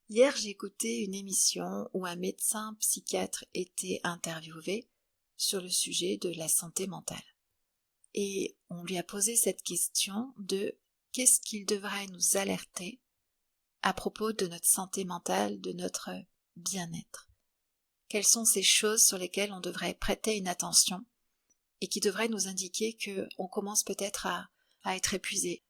Hier, j'ai écouté une émission où un médecin psychiatre était interviewé sur le sujet de la santé mentale. Et on lui a posé cette question de qu'est-ce qu'il devrait nous alerter à propos de notre santé mentale, de notre bien-être. Quelles sont ces choses sur lesquelles on devrait prêter une attention et qui devraient nous indiquer qu'on commence peut-être à être épuisé.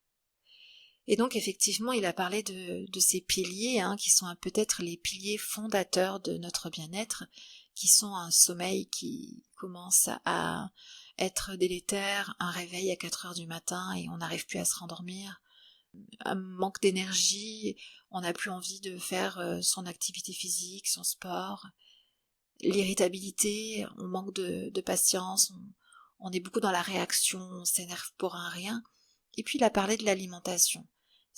Et donc effectivement, il a parlé de ces piliers, qui sont peut-être les piliers fondateurs de notre bien-être, qui sont un sommeil qui commence à être délétère, un réveil à 4 heures du matin et on n'arrive plus à se rendormir, un manque d'énergie, on n'a plus envie de faire son activité physique, son sport, l'irritabilité, on manque de patience, on est beaucoup dans la réaction, on s'énerve pour un rien. Et puis il a parlé de l'alimentation.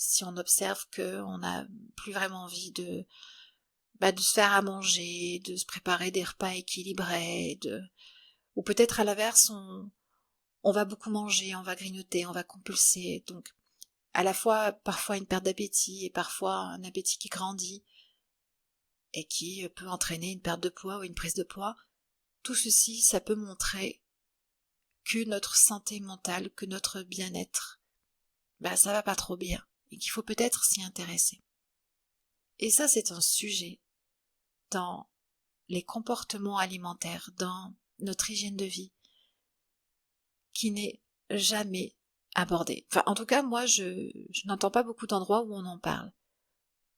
Si on observe qu'on n'a plus vraiment envie de se faire à manger, de se préparer des repas équilibrés, ou peut-être à l'inverse, on va beaucoup manger, on va grignoter, on va compulser, donc à la fois parfois une perte d'appétit et parfois un appétit qui grandit et qui peut entraîner une perte de poids ou une prise de poids. Tout ceci, ça peut montrer que notre santé mentale, que notre bien-être, ça va pas trop bien et qu'il faut peut-être s'y intéresser. Et ça, c'est un sujet dans les comportements alimentaires, dans notre hygiène de vie, qui n'est jamais abordé. Enfin, en tout cas, moi, je n'entends pas beaucoup d'endroits où on en parle.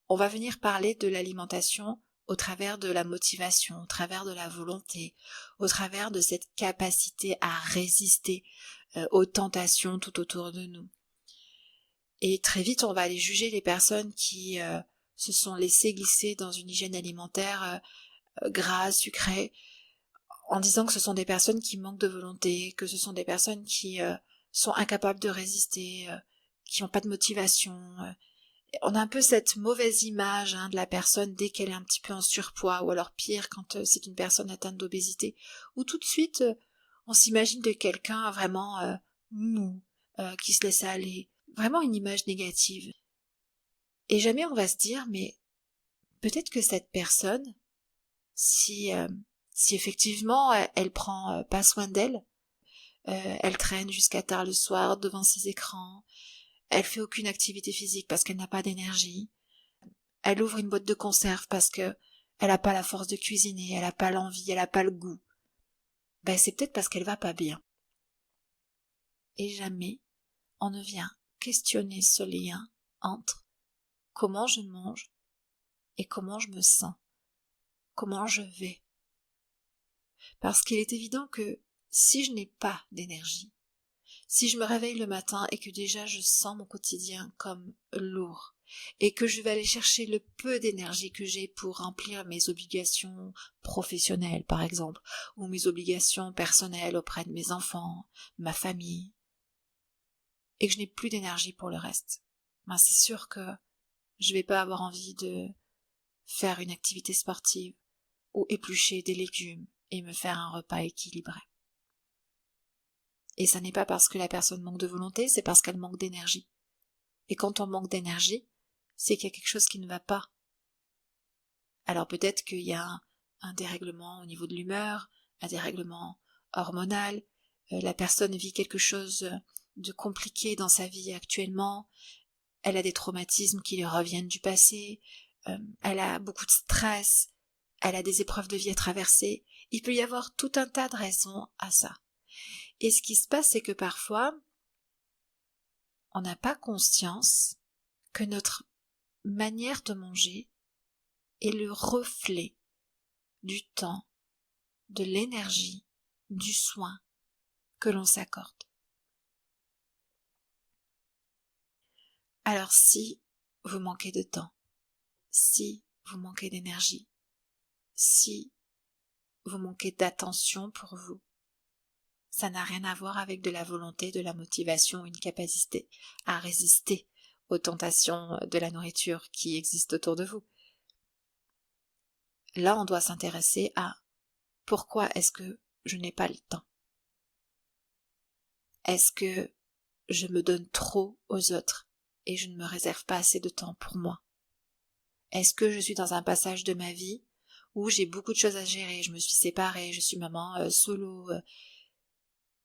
On va venir parler de l'alimentation au travers de la motivation, au travers de la volonté, au travers de cette capacité à résister aux tentations tout autour de nous. Et très vite, on va aller juger les personnes qui se sont laissées glisser dans une hygiène alimentaire grasse, sucrée, en disant que ce sont des personnes qui manquent de volonté, que ce sont des personnes qui sont incapables de résister, qui n'ont pas de motivation. On a un peu cette mauvaise image de la personne dès qu'elle est un petit peu en surpoids, ou alors pire quand c'est une personne atteinte d'obésité, où tout de suite on s'imagine de quelqu'un vraiment mou, qui se laisse aller, vraiment une image négative. Et jamais on va se dire, mais peut-être que cette personne, si effectivement elle prend pas soin d'elle, elle traîne jusqu'à tard le soir devant ses écrans, elle fait aucune activité physique parce qu'elle n'a pas d'énergie, elle ouvre une boîte de conserve parce que elle n'a pas la force de cuisiner, elle n'a pas l'envie, elle n'a pas le goût, c'est peut-être parce qu'elle va pas bien. Et jamais on ne vient questionner ce lien entre comment je mange et comment je me sens, comment je vais. Parce qu'il est évident que si je n'ai pas d'énergie, si je me réveille le matin et que déjà je sens mon quotidien comme lourd, et que je vais aller chercher le peu d'énergie que j'ai pour remplir mes obligations professionnelles par exemple, ou mes obligations personnelles auprès de mes enfants, ma famille, et que je n'ai plus d'énergie pour le reste, c'est sûr que je vais pas avoir envie de faire une activité sportive, ou éplucher des légumes et me faire un repas équilibré. Et ça n'est pas parce que la personne manque de volonté, c'est parce qu'elle manque d'énergie. Et quand on manque d'énergie, c'est qu'il y a quelque chose qui ne va pas. Alors peut-être qu'il y a un dérèglement au niveau de l'humeur, un dérèglement hormonal, la personne vit quelque chose de compliqué dans sa vie actuellement, elle a des traumatismes qui lui reviennent du passé, elle a beaucoup de stress, elle a des épreuves de vie à traverser. Il peut y avoir tout un tas de raisons à ça. Et ce qui se passe, c'est que parfois, on n'a pas conscience que notre manière de manger est le reflet du temps, de l'énergie, du soin que l'on s'accorde. Alors si vous manquez de temps, si vous manquez d'énergie, si vous manquez d'attention pour vous, ça n'a rien à voir avec de la volonté, de la motivation, une capacité à résister aux tentations de la nourriture qui existent autour de vous. Là, on doit s'intéresser à pourquoi est-ce que je n'ai pas le temps? Est-ce que je me donne trop aux autres et je ne me réserve pas assez de temps pour moi? Est-ce que je suis dans un passage de ma vie où j'ai beaucoup de choses à gérer, je me suis séparée, je suis maman solo,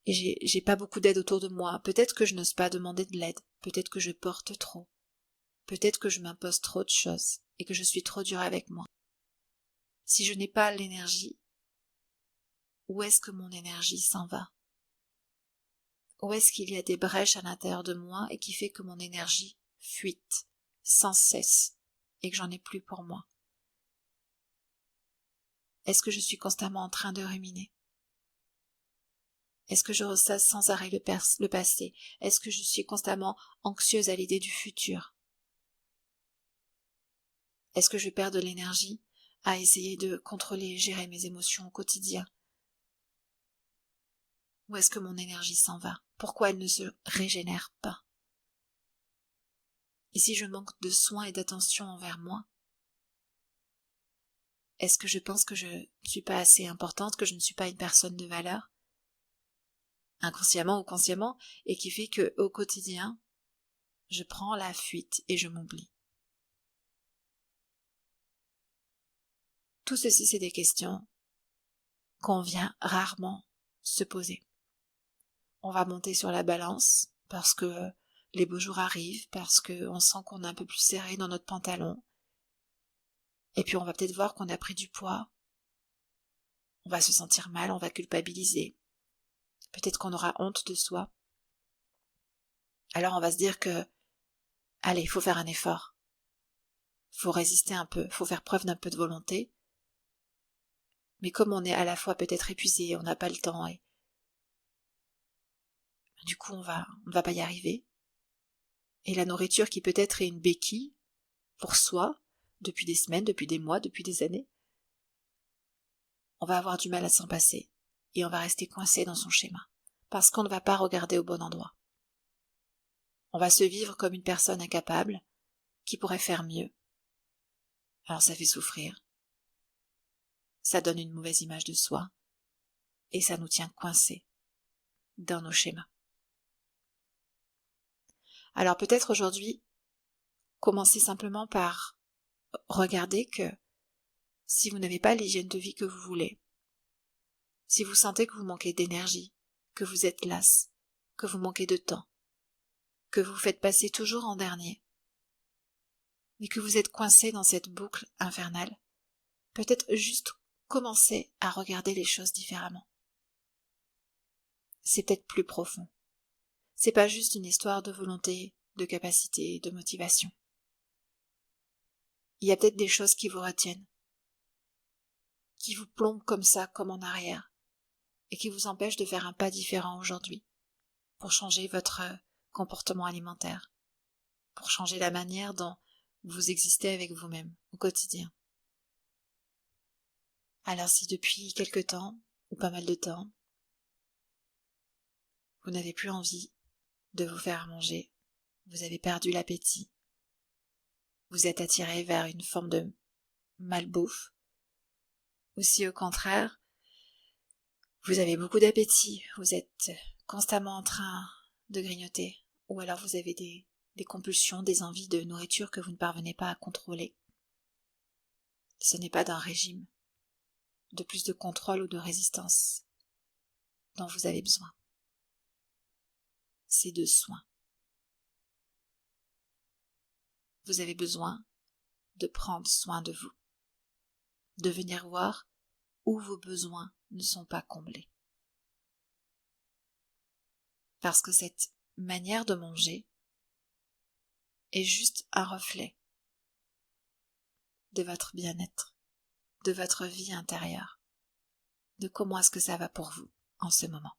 et j'ai pas beaucoup d'aide autour de moi. Peut-être que je n'ose pas demander de l'aide, peut-être que je porte trop, peut-être que je m'impose trop de choses et que je suis trop dure avec moi. Si je n'ai pas l'énergie, où est-ce que mon énergie s'en va? Où est-ce qu'il y a des brèches à l'intérieur de moi et qui fait que mon énergie fuite sans cesse et que j'en ai plus pour moi? Est-ce que je suis constamment en train de ruminer? Est-ce que je ressasse sans arrêt le passé? Est-ce que je suis constamment anxieuse à l'idée du futur? Est-ce que je perds de l'énergie à essayer de contrôler et gérer mes émotions au quotidien? Où est-ce que mon énergie s'en va? Pourquoi elle ne se régénère pas? Et si je manque de soins et d'attention envers moi, est-ce que je pense que je ne suis pas assez importante, que je ne suis pas une personne de valeur, inconsciemment ou consciemment, et qui fait que au quotidien, je prends la fuite et je m'oublie? Tout ceci, c'est des questions qu'on vient rarement se poser. On va monter sur la balance parce que les beaux jours arrivent, parce qu'on sent qu'on est un peu plus serré dans notre pantalon, et puis on va peut-être voir qu'on a pris du poids, on va se sentir mal, on va culpabiliser, peut-être qu'on aura honte de soi. Alors on va se dire que, allez, il faut faire un effort, faut résister un peu, faut faire preuve d'un peu de volonté, mais comme on est à la fois peut-être épuisé, on n'a pas le temps, et du coup on ne va pas y arriver. Et la nourriture qui peut-être est une béquille pour soi, depuis des semaines, depuis des mois, depuis des années, on va avoir du mal à s'en passer, et on va rester coincé dans son schéma, parce qu'on ne va pas regarder au bon endroit. On va se vivre comme une personne incapable, qui pourrait faire mieux. Alors ça fait souffrir, ça donne une mauvaise image de soi, et ça nous tient coincés dans nos schémas. Alors peut-être aujourd'hui, commencez simplement par regarder que si vous n'avez pas l'hygiène de vie que vous voulez, si vous sentez que vous manquez d'énergie, que vous êtes lasse, que vous manquez de temps, que vous faites passer toujours en dernier, mais que vous êtes coincé dans cette boucle infernale, peut-être juste commencer à regarder les choses différemment. C'est peut-être plus profond. C'est pas juste une histoire de volonté, de capacité, de motivation. Il y a peut-être des choses qui vous retiennent, qui vous plombent comme ça, comme en arrière, et qui vous empêchent de faire un pas différent aujourd'hui, pour changer votre comportement alimentaire, pour changer la manière dont vous existez avec vous-même au quotidien. Alors si depuis quelque temps, ou pas mal de temps, vous n'avez plus envie de vous faire manger, vous avez perdu l'appétit, vous êtes attiré vers une forme de malbouffe, ou si au contraire, vous avez beaucoup d'appétit, vous êtes constamment en train de grignoter, ou alors vous avez des compulsions, des envies de nourriture que vous ne parvenez pas à contrôler. Ce n'est pas d'un régime, de plus de contrôle ou de résistance dont vous avez besoin. C'est de soins. Vous avez besoin de prendre soin de vous, de venir voir où vos besoins ne sont pas comblés. Parce que cette manière de manger est juste un reflet de votre bien-être, de votre vie intérieure, de comment est-ce que ça va pour vous en ce moment.